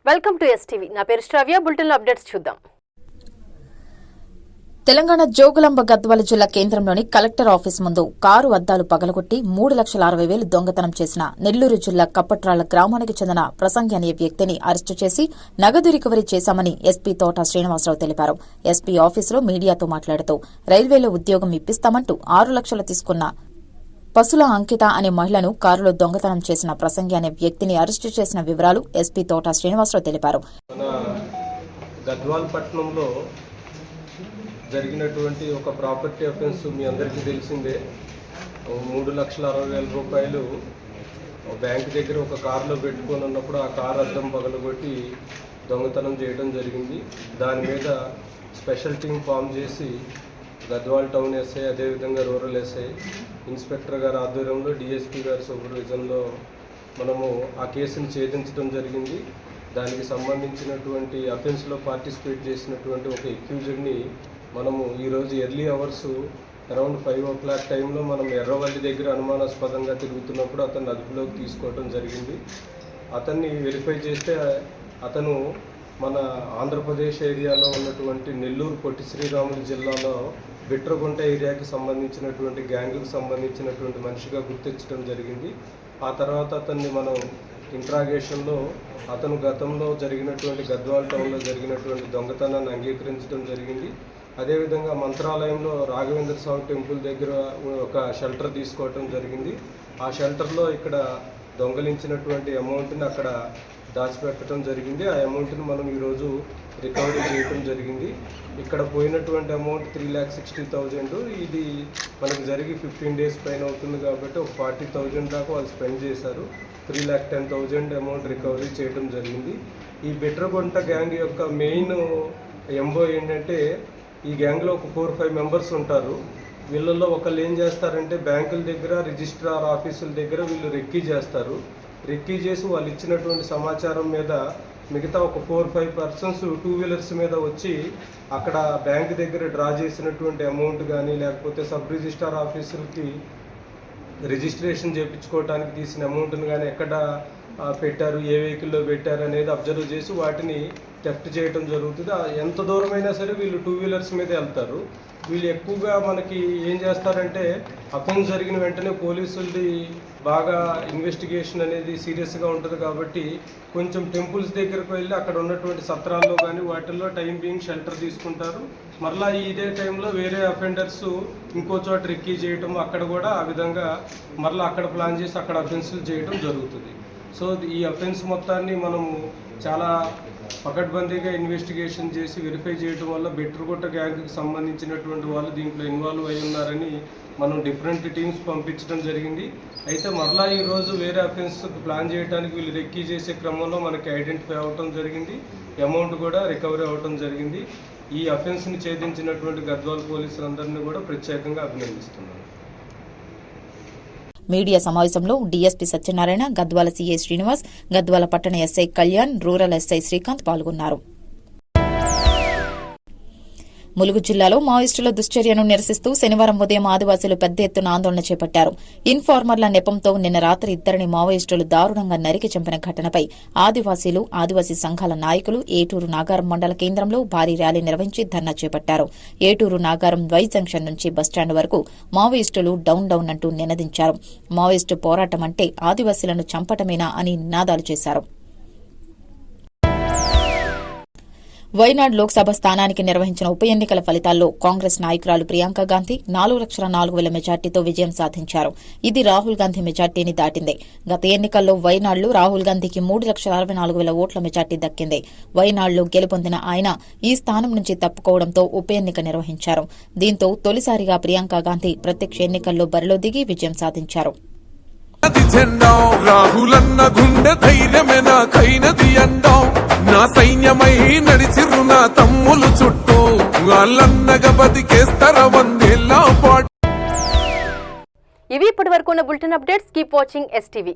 Welcome to STV. నా పేరు శ్రావ్య. Bulletin updates చూద్దాం. తెలంగాణ జోగులాంబ గద్వాల జిల్లా కేంద్రంలోని కలెక్టర్ ఆఫీస్ ముందు కారు అద్దాలు పగలగొట్టి 3,60,000 దొంగతనం చేసిన నెల్లూరు జిల్లా కప్పట్రాళ్ల గ్రామానికి చెందిన ప్రసంగి అనే వ్యక్తిని అరెస్టు చేసి నగదు రికవరీ చేశామని ఎస్పీ తోట శ్రీనివాసరావు తెలిపారు. ఎస్పీ ఆఫీసులో మీడియాతో మాట్లాడుతూ రైల్వేలో ఉద్యోగం ఇప్పిస్తామంటూ 6 లక్షలు తీసుకున్న పసుల అంకిత అనే మహిళను కారులో దొంగతనం చేసిన ప్రసంగి అనే వ్యక్తిని అరెస్టు చేసిన వివరాలు ఎస్పీ తోట శ్రీనివాసరావు తెలిపారు. జరిగినటువంటి ఒక ప్రాపర్టీ అఫెన్స్ మీ అందరికీ తెలిసిందే. 3,60,000 రూపాయలు బ్యాంక్ దగ్గర ఒక కారులో పెట్టుకొని ఉన్నప్పుడు ఆ కారు అద్దం పగలగొట్టి దొంగతనం చేయడం జరిగింది. దాని మీద స్పెషల్ టీం ఫామ్ చేసి గద్వాల్ టౌన్ ఎస్ఐ, అదేవిధంగా రూరల్ ఎస్ఐ, ఇన్స్పెక్టర్ గారి ఆధ్వర్యంలో డిఎస్పీ గారి సూపర్విజన్లో మనము ఆ కేసును ఛేదించడం జరిగింది. దానికి సంబంధించినటువంటి అఫెన్స్లో పార్టిసిపేట్ చేసినటువంటి ఒక అక్యూజ్డ్ని మనము ఈరోజు ఎర్లీ అవర్స్ అరౌండ్ 5 o'clock టైంలో మనం ఎర్రవల్లి దగ్గర అనుమానాస్పదంగా తిరుగుతున్నప్పుడు అతన్ని అదుపులోకి తీసుకోవడం జరిగింది. అతన్ని వెరిఫై చేస్తే అతను మన ఆంధ్రప్రదేశ్ ఏరియాలో ఉన్నటువంటి నెల్లూరు పొట్టి శ్రీరాములు జిల్లాలో బిట్రగుంట ఏరియాకి సంబంధించినటువంటి గ్యాంగ్కి సంబంధించినటువంటి మనిషిగా గుర్తించడం జరిగింది. ఆ తర్వాత అతన్ని మనం ఇంట్రాగేషన్లో అతను గతంలో జరిగినటువంటి గద్వాల్ టౌన్లో జరిగినటువంటి దొంగతనాన్ని అంగీకరించడం జరిగింది. అదేవిధంగా మంత్రాలయంలో రాఘవేంద్ర స్వామి టెంపుల్ దగ్గర ఒక షెల్టర్ తీసుకోవటం జరిగింది. ఆ షెల్టర్లో ఇక్కడ దొంగలించినటువంటి అమౌంట్ని అక్కడ దాచిపెట్టడం జరిగింది. ఆ అమౌంట్ని మనం ఈరోజు రికవరీ చేయడం జరిగింది. ఇక్కడ పోయినటువంటి అమౌంట్ 3,60,000. ఇది మనకు జరిగి 15 days పైన అవుతుంది కాబట్టి ఒక 40,000 దాకా వాళ్ళు స్పెండ్ చేశారు. 3,10,000 అమౌంట్ రికవరీ చేయడం జరిగింది. ఈ బిట్రగుంట గ్యాంగ్ యొక్క మెయిన్ ఎంబో ఏంటంటే, ఈ గ్యాంగ్లో ఒక 4-5 మెంబర్స్ ఉంటారు. వీళ్ళల్లో ఒకళ్ళు ఏం చేస్తారంటే, బ్యాంకుల దగ్గర, రిజిస్ట్రార్ ఆఫీసుల దగ్గర వీళ్ళు రెక్కీ చేస్తారు. రెక్కీ చేసి వాళ్ళు ఇచ్చినటువంటి సమాచారం మీద మిగతా ఒక 4-5 persons 2-wheelers మీద వచ్చి అక్కడ బ్యాంక్ దగ్గర డ్రా చేసినటువంటి అమౌంట్ కానీ, లేకపోతే సబ్ రిజిస్ట్రార్ ఆఫీసులకి రిజిస్ట్రేషన్ చేయించుకోవడానికి తీసిన అమౌంట్ని కానీ ఎక్కడ పెట్టారు, ఏ వెహికల్లో పెట్టారు అనేది అబ్జర్వ్ చేసి వాటిని థెఫ్ట్ చేయడం జరుగుతుంది. ఎంత దూరమైనా సరే వీళ్ళు 2-wheelers మీద వెళ్తారు. వీళ్ళు ఎక్కువగా మనకి ఏం చేస్తారంటే, అఫెన్స్ జరిగిన వెంటనే పోలీసులది బాగా ఇన్వెస్టిగేషన్ అనేది సీరియస్గా ఉంటుంది కాబట్టి కొంచెం టెంపుల్స్ దగ్గరకు వెళ్ళి అక్కడ ఉన్నటువంటి సత్రాల్లో కానీ వాటిల్లో టైం బీయింగ్ షెల్టర్ తీసుకుంటారు. మరలా ఇదే టైంలో వేరే అఫెండర్స్ ఇంకో చోట రెక్కీ చేయటం, అక్కడ కూడా ఆ విధంగా మరలా అక్కడ ప్లాన్ చేసి అక్కడ అఫెన్సులు చేయడం జరుగుతుంది. సో ఈ అఫెన్స్ మొత్తాన్ని మనము చాలా పకడ్బందీగా ఇన్వెస్టిగేషన్ చేసి వెరిఫై చేయడం వల్ల బిట్రగుంట గ్యాంగ్కి సంబంధించినటువంటి వాళ్ళు దీంట్లో ఇన్వాల్వ్ అయి ఉన్నారని మనం డిఫరెంట్ టీమ్స్ పంపించడం జరిగింది. అయితే మరలా ఈరోజు వేరే అఫెన్స్ ప్లాన్ చేయడానికి వీళ్ళు రెక్కీ చేసే క్రమంలో మనకి ఐడెంటిఫై అవ్వటం జరిగింది. అమౌంట్ కూడా రికవరీ అవ్వటం జరిగింది. ఈ అఫెన్స్ని ఛేదించినటువంటి గద్వాల్ పోలీసులందరినీ కూడా ప్రత్యేకంగా అభినందిస్తున్నాను. మీడియా సమావేశంలో డీఎస్పీ సత్యనారాయణ, గద్వాల సీఐ శ్రీనివాస్, గద్వాల పట్టణ SI Kalyan, rural SI Srikanth పాల్గొన్నారు. ములుగు జిల్లాలో మావోయిస్టుల దుశ్చర్యను నిరసిస్తూ శనివారం ఉదయం ఆదివాసీలు పెద్ద ఎత్తున ఆందోళన చేపట్టారు. ఇన్ఫార్మర్ల నెపంతో నిన్న రాత్రి 2 మావోయిస్టులు దారుణంగా నరికి చంపిన ఘటనపై ఆదివాసీలు, ఆదివాసీ సంఘాల నాయకులు ఏటూరు నాగారం మండల కేంద్రంలో భారీ ర్యాలీ నిర్వహించి ధర్నా చేపట్టారు. ఏటూరు నాగారం వై జంక్షన్ నుంచి బస్టాండ్ వరకు మావోయిస్టులు డౌన్ డౌన్ అంటూ నినదించారు. మావోయిస్టు పోరాటం అంటే ఆదివాసీలను చంపటమేనా అని నినాదాలు చేశారు. వైనాడ్ లోక్సభ స్థానానికి నిర్వహించిన ఉప ఎన్నికల ఫలితాల్లో కాంగ్రెస్ నాయకురాలు ప్రియాంక గాంధీ 4,04,000 మెజార్టీతో విజయం సాధించారు. ఇది రాహుల్ గాంధీ మెజార్టీని దాటింది. గత ఎన్నికల్లో వైనాడ్లో రాహుల్ గాంధీకి 3,64,000 ఓట్ల మెజార్టీ దక్కింది. వైనాడ్లో గెలుపొందిన ఆయన ఈ స్థానం నుంచి తప్పుకోవడంతో ఉప ఎన్నిక నిర్వహించారు. దీంతో తొలిసారిగా ప్రియాంక గాంధీ ప్రత్యక్ష ఎన్నికల్లో బరిలో దిగి విజయం సాధించారు. రాహులన్న గుండె ధైర్యమే నాకైనది అండం, నా సైన్యమై నడిచిరు నా తమ్ములు చుట్టూ, వాళ్ళన్నగా బతికేస్తర 100 ఏళ్ల పాటు. ఇవి ఇప్పటి వరకు ఉన్న bulletin updates. Keep watching STV.